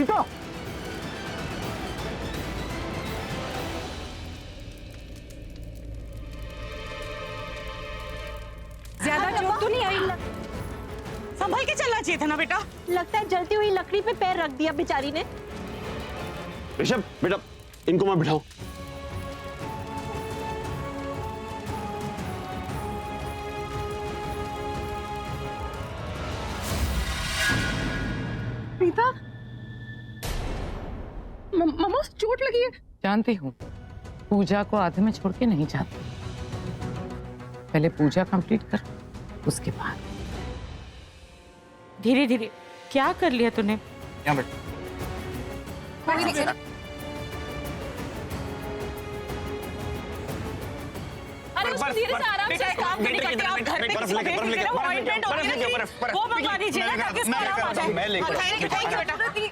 प्रीता, ज्यादा चोट तो नहीं आई? संभल के चलना चाहिए था ना बेटा। लगता है जलती हुई लकड़ी पे पैर रख दिया बेचारी ने। ऋषभ बेटा, इनको मैं बिठाऊं? प्रीता, मम्मा चोट लगी है। जानती हूँ, पूजा को आधे में छोड़ के नहीं जाती। पहले पूजा कंप्लीट कर, उसके बाद। धीरे धीरे। क्या कर लिया तूने? यहाँ बैठ। अरे उसको धीरे से आराम से काम करने का आप घर पे बर्फ लेके अपॉइंटमेंट हो गया ना, वो मंगवा दीजिए ना ताकि उसको आराम आ जाए। मैं लेकर थैंक यू बेटा।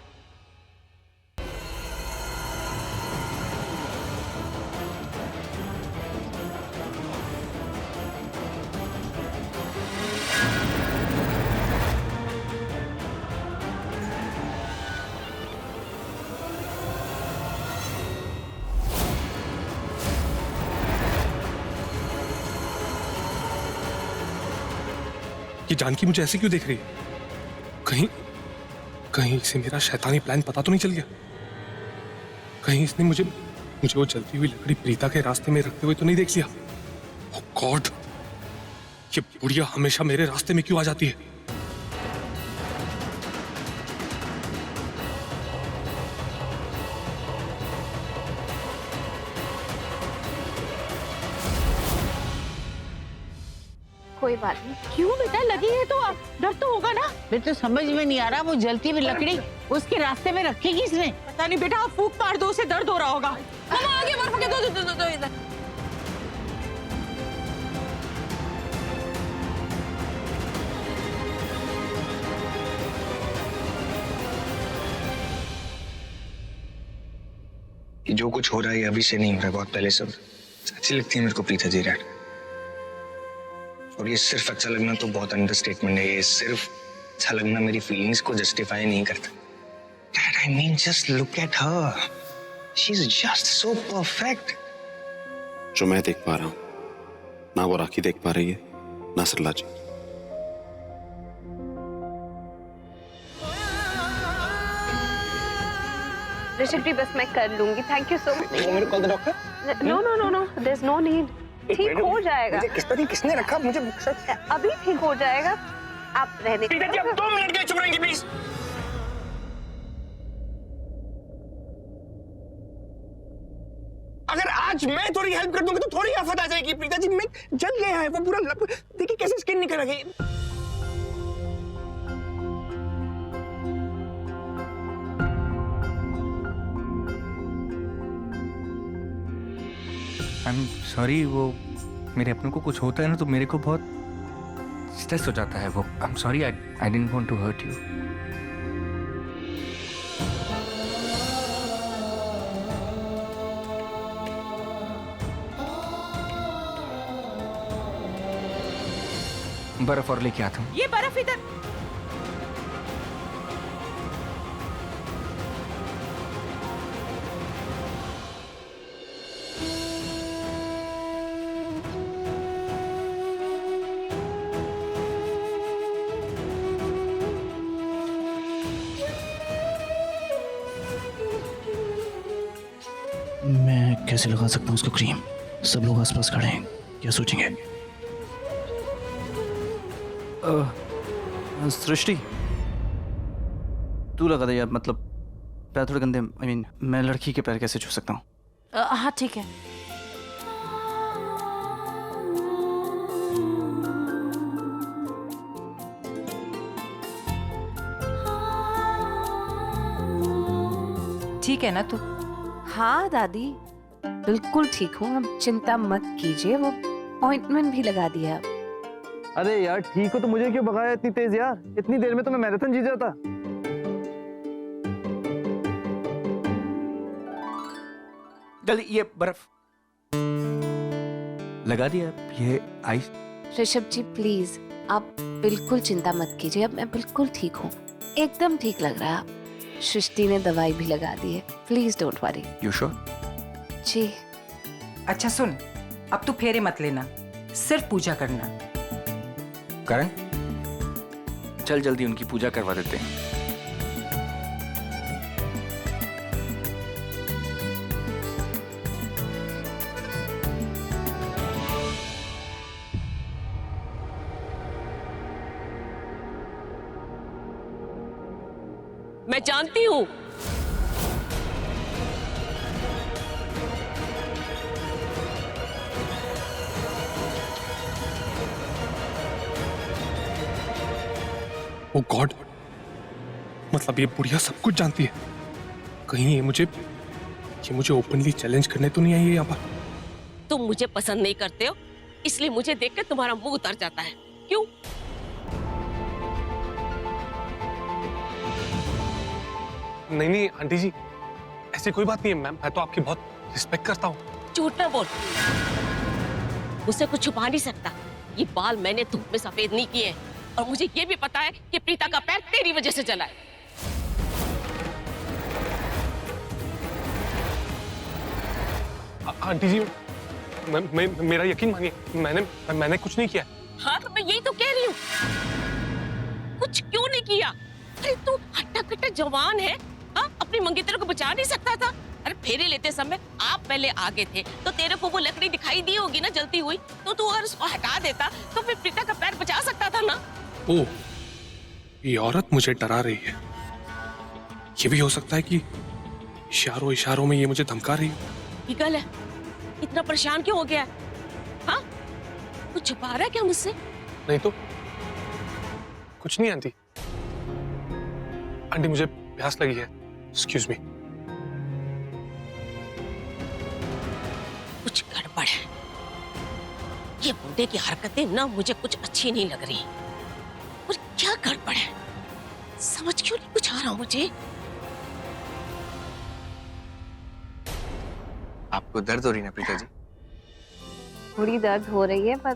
ये जानकी मुझे ऐसे क्यों देख रही है? कहीं कहीं इसे मेरा शैतानी प्लान पता तो नहीं चल गया? कहीं इसने मुझे वो जलती हुई लकड़ी प्रीता के रास्ते में रखते हुए तो नहीं देख लिया? ओह गॉड, ये बुढ़िया हमेशा मेरे रास्ते में क्यों आ जाती है? कोई बात नहीं। क्यों बेटा, लगी है तो डर तो होगा ना। बेटा समझ में नहीं आ रहा, वो जलती हुई लकड़ी उसके रास्ते में रखी किसने? पता नहीं बेटा, आप फूंक मार दो, उसे दर्द हो रहा होगा। मम्मा आगे बर्फ के दो इधर। जो कुछ हो रहा है अभी से नहीं हो रहा है, बहुत पहले से अच्छी लगती है मेरे को प्रीता जी रैड। और ये सिर्फ अच्छा लगना तो बहुत अंडरस्टेटमेंट है। ये सिर्फ अच्छा लगना मेरी फीलिंग्स को जस्टिफाई नहीं करता। Dad, I mean, just look at her. She's just so perfect. जो मैं देख पा रहा हूँ, ना वो राखी देख पा रही है, ना सरला जी। ऋषभ जी बस मैं कर लूंगी, थैंक यू सो मच। मेरे call the doctor. No no no no, there is no need. ठीक हो जाएगा। मुझे किसने रखा? मुझे अभी ठीक हो जाएगा, आप रहने प्रीता जी, अब 2 मिनट के लिए चुप रहेंगी प्लीज। अगर आज मैं थोड़ी हेल्प कर दूंगी तो थोड़ी आफत आ जाएगी। प्रीता जी, मैं जल गया है वो पूरा, देखिए कैसे स्किन निकल गई। आई एम सॉरी, वो मेरे अपनों को कुछ होता है ना तो मेरे को बहुत स्ट्रेस हो जाता है वो। I am sorry, I didn't want to hurt you. बर्फ और लेके आता हूँ। ये बर्फ इधर। मैं कैसे लगा सकता हूँ उसको क्रीम? सब लोग आसपास खड़े हैं, क्या सोचेंगे? सृष्टि, तू लगा दे यार, मतलब पैर थोड़े गंदे। आई मीन, मैं लड़की के पैर कैसे छू सकता हूँ? हाँ ठीक है। ठीक है ना तू? हाँ दादी, बिल्कुल ठीक हूँ, अब चिंता मत कीजिए। वो अपॉइंटमेंट भी लगा दिया। अरे यार ठीक हो तो मुझे क्यों भगाया इतनी तेज यार? इतनी देर में तो मैं मैराथन जीत जाता। जल्दी ये बर्फ लगा दिया। ये आइस। ऋषभ जी प्लीज, आप बिल्कुल चिंता मत कीजिए, अब मैं बिल्कुल ठीक हूँ, एकदम ठीक लग रहा है। सृष्टि ने दवाई भी लगा दी है, please don't worry. You sure? जी। अच्छा सुन, अब तू फेरे मत लेना, सिर्फ पूजा करना। करण, चल जल्दी उनकी पूजा करवा देते हैं। मैं जानती हूँ ओ गॉड, मतलब ये बुढ़िया सब कुछ जानती है। कहीं ये मुझे ओपनली चैलेंज करने तो नहीं आई है यहाँ पर? तुम मुझे पसंद नहीं करते हो, इसलिए मुझे देखकर तुम्हारा मुंह उतर जाता है। क्यों? नहीं नहीं आंटी जी, ऐसी कोई बात नहीं है मैम, मैं तो आपकी बहुत रिस्पेक्ट करता हूँ। झूठ ना बोल, मुझसे कुछ छुपा नहीं सकता। ये बाल मैंने धूप में सफेद नहीं किए, और मुझे ये भी पता है कि प्रीता का पैर तेरी वजह से जला है। आंटी जी, मेरा यकीन मानिए, मैंने कुछ नहीं किया। हाँ तो मैं यही तो कह रही हूँ, कुछ क्यों नहीं किया? अरे तू हट्टा कट्टा जवान है, हाँ अपनी मंगेतर को बचा नहीं सकता था? अरे फेरे लेते समय आप पहले आगे थे, तो तेरे को वो लकड़ी दिखाई दी होगी ना जलती हुई, तो तू अगर उसको हटा देता तो फिर प्रीता का पैर बचा सकता था ना। ओह, ये औरत मुझे डरा रही है। ये भी हो सकता है कि इशारों इशारों में ये मुझे धमका रही है। पिघल है, इतना परेशान क्यों हो गया है? हाँ, कुछ छुपा रहा है क्या मुझसे? नहीं तो कुछ नहीं आंटी। आंटी मुझे प्यास लगी है, एक्सक्यूज मी। कुछ गड़बड़ है, ये मुंडे की हरकतें ना मुझे कुछ अच्छी नहीं लग रही। और क्या गड़बड़ है, समझ क्यों नहीं कुछ आ रहा मुझे। आपको दर्द हो रही है प्रीता जी? थोड़ी दर्द हो रही है, पर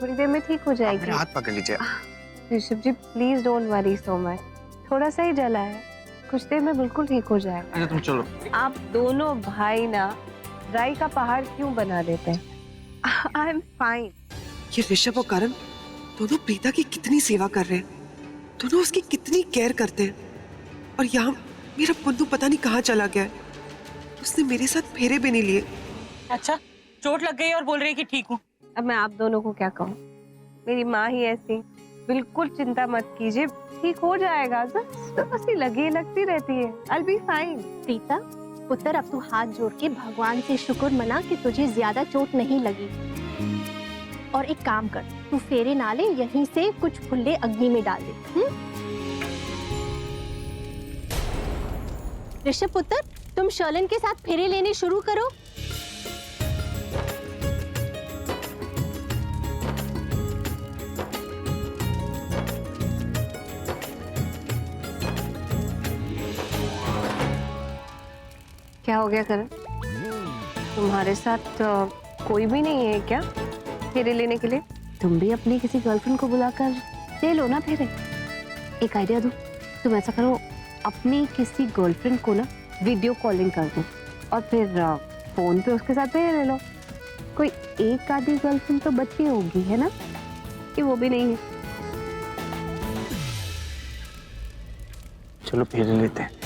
थोड़ी देर में ठीक हो जाएगी। मेरा हाथ पकड़ लीजिए। Rishabh ji please don't worry so much, थोड़ा सा ही जला है, कुछ देर में बिल्कुल ठीक हो जाएगा। अच्छा तुम चलो। आप दोनों भाई ना राई का पहाड़ क्यों बना देते हैं? I am fine. ये ऋषभ और करण दोनों प्रीता की कितनी सेवा कर रहे हैं, दोनों उसकी कितनी केयर करते हैं। और यहाँ मेरा पुन्नू पता नहीं कहाँ चला गया है, उसने मेरे साथ फेरे भी नहीं लिए। अच्छा, चोट लग गई और बोल रही कि ठीक हूँ। अब मैं आप दोनों को क्या कहूँ, मेरी माँ ही ऐसी, बिल्कुल चिंता मत कीजिए, ठीक हो जाएगा। बस लगती रहती है, I'll be fine। प्रीता पुत्र, अब तू हाथ जोड़ के भगवान से शुक्र मना कि तुझे ज्यादा चोट नहीं लगी। और एक काम कर, तू फेरे ना ले, यहीं से कुछ फुल्ले अग्नि में डाल दे। ऋषभ पुत्र, तुम शर्लिन के साथ फेरे लेने शुरू करो। क्या हो गया करण, तुम्हारे साथ कोई भी नहीं है क्या फेरे लेने के लिए? तुम भी अपनी किसी गर्लफ्रेंड को बुलाकर ले लो ना फेरे। एक आइडिया दूं, तुम ऐसा करो, अपनी किसी गर्लफ्रेंड को ना वीडियो कॉलिंग कर दो और फिर फोन पे उसके साथ फेरे ले लो। कोई एक आधी गर्लफ्रेंड तो बची होगी, है ना? कि वो भी नहीं है? चलो फेरे लेते हैं।